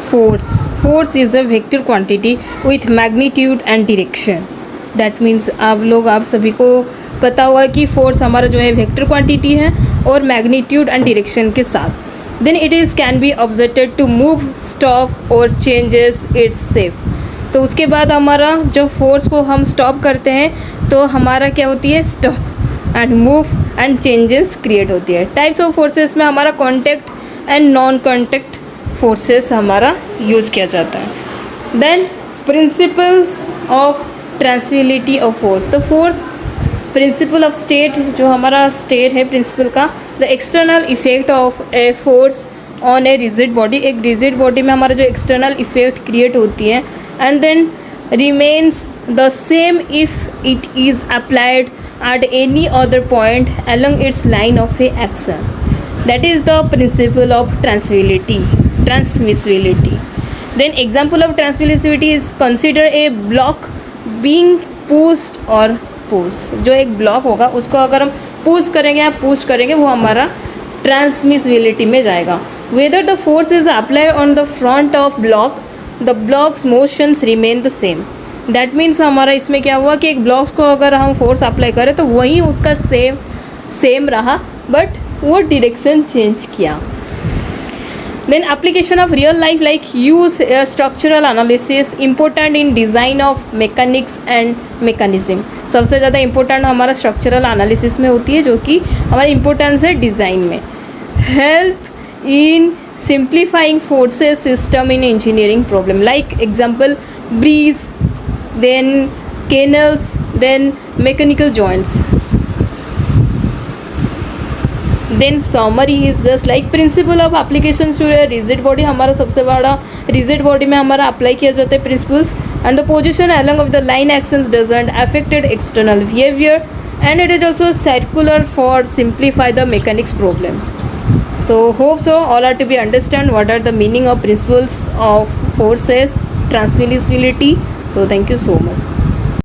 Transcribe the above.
Force is a vector quantity with magnitude and direction. That means आप सभी को पता हुआ कि फोर्स हमारा जो है वेक्टर क्वांटिटी है और मैग्नीट्यूड एंड डायरेक्शन के साथ. Then it is can be objected to move, stop और चेंजेस इट्स शेप. तो उसके बाद हमारा जब फोर्स को हम स्टॉप करते हैं तो हमारा क्या होती है, stop and move and changes create होती है. टाइप्स ऑफ फोर्सेस में हमारा contact and non contact forces हमारा यूज़ किया जाता है. Then principles of transmissibility of force. तो फोर्स प्रिंसिपल ऑफ स्टेट, जो हमारा स्टेट है प्रिंसिपल का, the external effect of a force on a rigid body. एक रिजिड बॉडी में हमारा जो एक्सटर्नल इफेक्ट क्रिएट होती है and then remains the same if it is applied at any other point along its line of action. That is the principle of transmissibility. Then example of transmissibility is consider a block being pushed or push. जो एक block होगा उसको अगर हम push करेंगे या push करेंगे वो हमारा ट्रांसमिसिबिलिटी में जाएगा. Whether the force is applied on the front of block, the block's motions remain the same. That means हमारा इसमें क्या हुआ कि एक ब्लॉक्स को अगर हम फोर्स अप्लाई करें तो वही उसका सेम रहा, बट वो डायरेक्शन चेंज किया. Then application of real life like use structural analysis important in design of mechanics and mechanism. सबसे ज़्यादा इम्पोर्टेंट हमारा स्ट्रक्चरल एनालिसिस में होती है, जो कि हमारा इम्पोर्टेंस है डिज़ाइन में. Help in simplifying forces system in engineering problem, like example bridge, then canals, then mechanical joints. Then summary is just like principle of applications to a rigid body. हमारा सबसे बड़ा rigid body में हमारा apply किया जाता है principles, and the position along of the line actions doesn't affect external behavior, and it is also circular for simplify the mechanics problem. So hope so all are to be understand what are the meaning of principles of forces, transmissibility. So thank you so much.